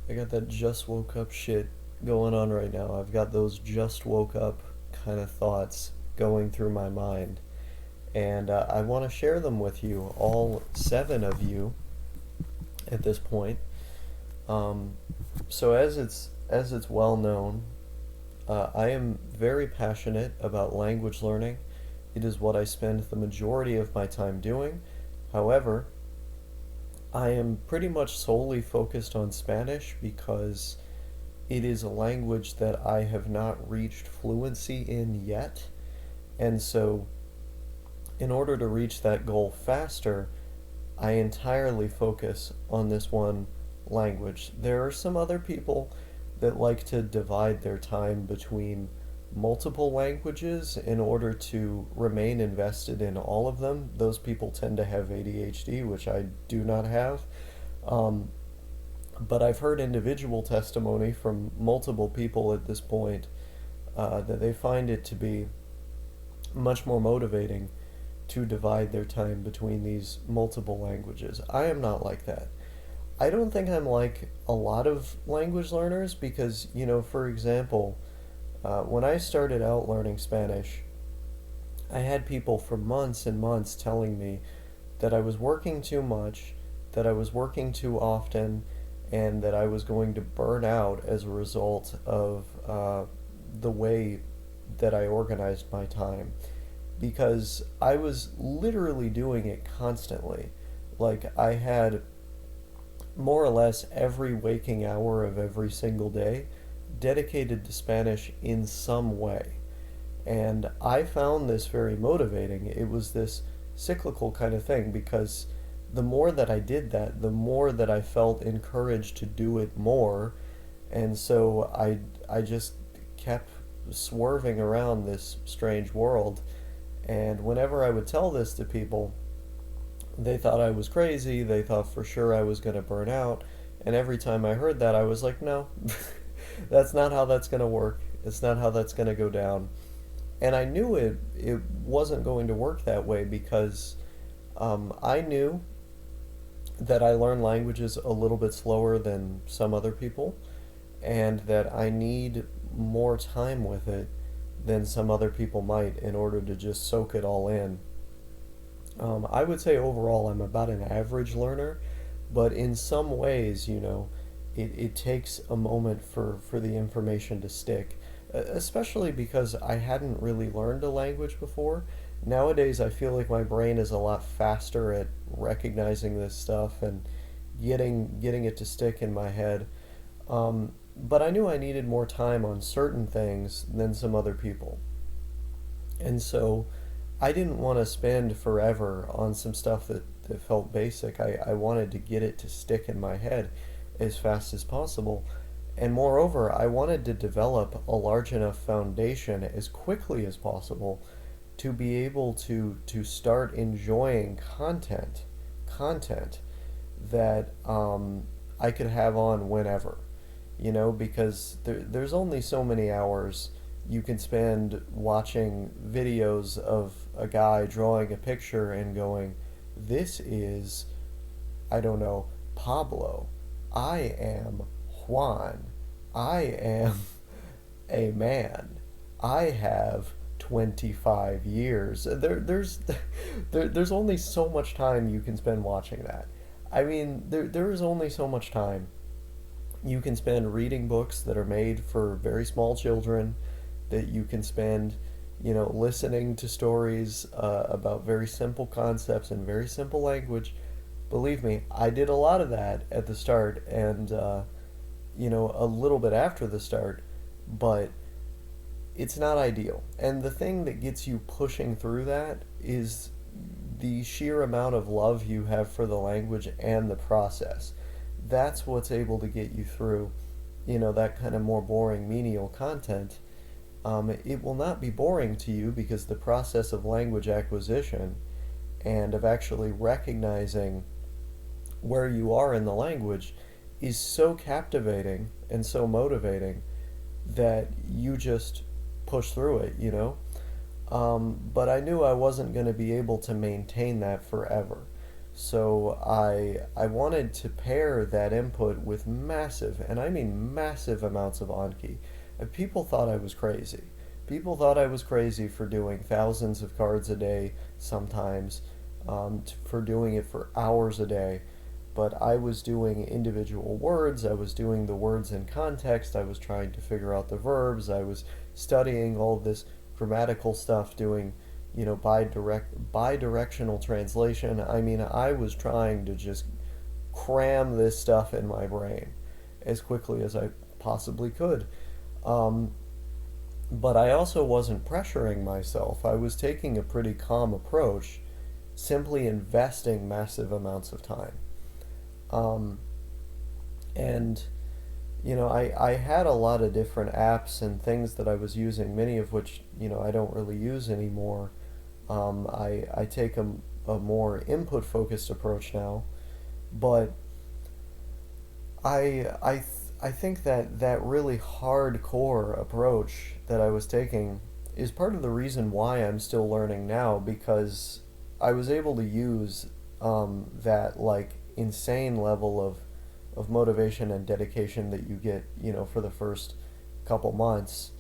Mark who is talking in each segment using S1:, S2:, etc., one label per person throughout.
S1: I got that just woke up shit going on right now. I've got those just woke up kind of thoughts going through my mind. And I want to share them with you, all seven of you at this point. Um, so as it's well known, I am very passionate about language learning. It is what I spend the majority of my time doing. However, I am pretty much solely focused on Spanish because it is a language that I have not reached fluency in yet. And so, in order to reach that goal faster, I entirely focus on this one language. There are some other people that like to divide their time between multiple languages in order to remain invested in all of them. Those people tend to have ADHD, which I do not have. Um, but I've heard individual testimony from multiple people at this point that they find it to be much more motivating to divide their time between these multiple languages. I am not like that. I don't think I'm like a lot of language learners because, for example, when I started out learning Spanish, I had people for months and months telling me that I was working too much, that I was working too often, and that I was going to burn out as a result of the way that I organized my time. Because I was literally doing it constantly. Like, I had more or less every waking hour of every single day dedicated to Spanish in some way. And I found this very motivating. It was this cyclical kind of thing because the more that I did that, the more that I felt encouraged to do it more. And so I just kept swerving around this strange world. And whenever I would tell this to people, they thought I was crazy. They thought for sure I was going to burn out. And every time I heard that, I was like, no, that's not how that's going to work. It's not how that's going to go down. And I knew it wasn't going to work that way because I knew that I learn languages a little bit slower than some other people, and that I need more time with it than some other people might in order to just soak it all in. I would say overall I'm about an average learner, but in some ways, it takes a moment for the information to stick, especially because I hadn't really learned a language before. Nowadays, I feel like my brain is a lot faster at recognizing this stuff and getting it to stick in my head. But I knew I needed more time on certain things than some other people. And so I didn't want to spend forever on some stuff that felt basic. I wanted to get it to stick in my head as fast as possible. And moreover, I wanted to develop a large enough foundation as quickly as possible to be able to start enjoying content that I could have on whenever, because there's only so many hours you can spend watching videos of a guy drawing a picture and going, this is, I don't know, Pablo. I am Juan. I am a man. I have 25 years. There's only so much time you can spend watching that. I mean, there is only so much time you can spend reading books that are made for very small children, that you can spend, listening to stories about very simple concepts and very simple language. Believe me, I did a lot of that at the start and, a little bit after the start, but it's not ideal. And the thing that gets you pushing through that is the sheer amount of love you have for the language and the process. That's what's able to get you through, that kind of more boring menial content. It will not be boring to you because the process of language acquisition and of actually recognizing where you are in the language is so captivating and so motivating that you just push through it. But I knew I wasn't going to be able to maintain that forever. So I wanted to pair that input with massive, and I mean massive amounts of Anki. And people thought I was crazy. People thought I was crazy for doing thousands of cards a day sometimes, for doing it for hours a day. But I was doing individual words, I was doing the words in context, I was trying to figure out the verbs, I was studying all this grammatical stuff, doing bi-directional translation. I mean, I was trying to just cram this stuff in my brain as quickly as I possibly could. Um, but I also wasn't pressuring myself. I was taking a pretty calm approach, simply investing massive amounts of time. Um, and I had a lot of different apps and things that I was using, many of which, I don't really use anymore. I take a more input focused approach now, but I think that that really hardcore approach that I was taking is part of the reason why I'm still learning now, because I was able to use that like insane level of motivation and dedication that you get, for the first couple months,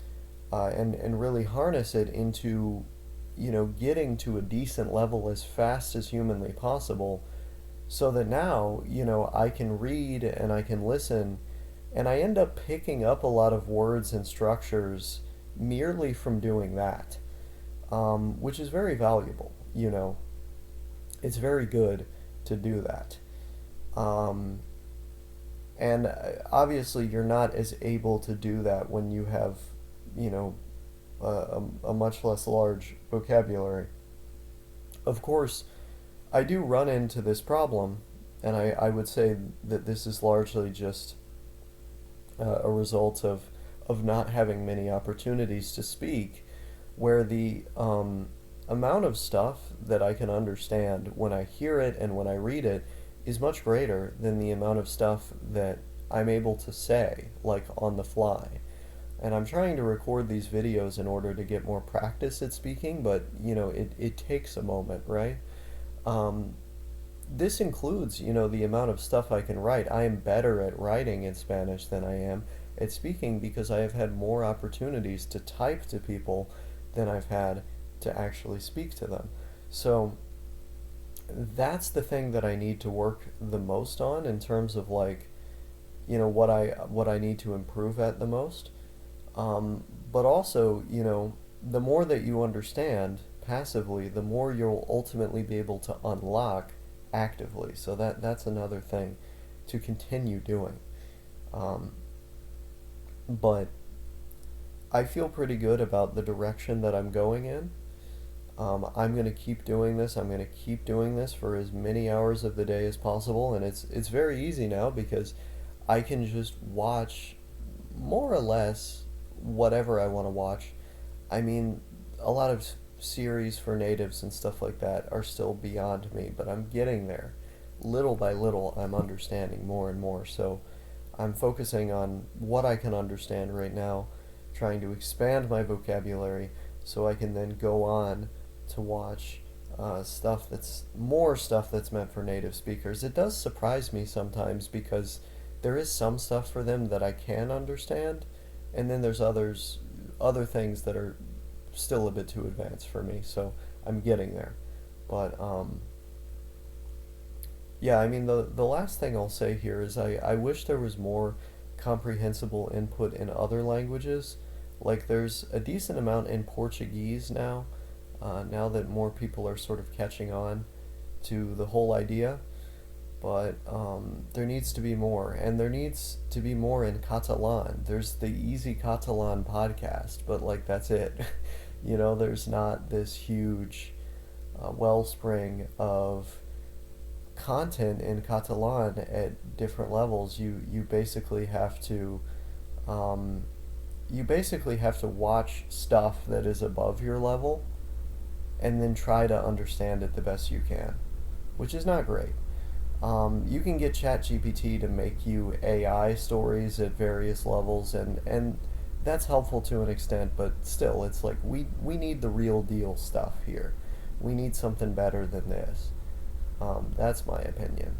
S1: and really harness it into, getting to a decent level as fast as humanly possible, so that now, I can read and I can listen, and I end up picking up a lot of words and structures merely from doing that, which is very valuable. It's very good to do that. Um, and obviously, you're not as able to do that when you have, you know, a much less large vocabulary. Of course, I do run into this problem, and I would say that this is largely just a result of not having many opportunities to speak, where the amount of stuff that I can understand when I hear it and when I read it is much greater than the amount of stuff that I'm able to say, like on the fly. And I'm trying to record these videos in order to get more practice at speaking, but it takes a moment, right? Um, this includes, the amount of stuff I can write. I am better at writing in Spanish than I am at speaking because I have had more opportunities to type to people than I've had to actually speak to them. So that's the thing that I need to work the most on in terms of like, what I need to improve at the most. But also, the more that you understand passively, the more you'll ultimately be able to unlock actively. So that's another thing to continue doing. Um, but I feel pretty good about the direction that I'm going in. I'm going to keep doing this. I'm going to keep doing this for as many hours of the day as possible, and it's very easy now because I can just watch more or less whatever I want to watch. I mean, a lot of series for natives and stuff like that are still beyond me, but I'm getting there. Little by little, I'm understanding more and more. So I'm focusing on what I can understand right now, trying to expand my vocabulary so I can then go on to watch stuff that's meant for native speakers. It does surprise me sometimes because there is some stuff for them that I can understand, and then there's other things that are still a bit too advanced for me. So I'm getting there, but yeah. I mean, the last thing I'll say here is I wish there was more comprehensible input in other languages. Like there's a decent amount in Portuguese now, now that more people are sort of catching on to the whole idea. But there needs to be more, and there needs to be more in Catalan. There's the Easy Catalan podcast, but like that's it. There's not this huge wellspring of content in Catalan at different levels. Um, you basically have to watch stuff that is above your level, and then try to understand it the best you can, which is not great. You can get ChatGPT to make you AI stories at various levels, and that's helpful to an extent, but still, it's like we need the real deal stuff here. We need something better than this. That's my opinion.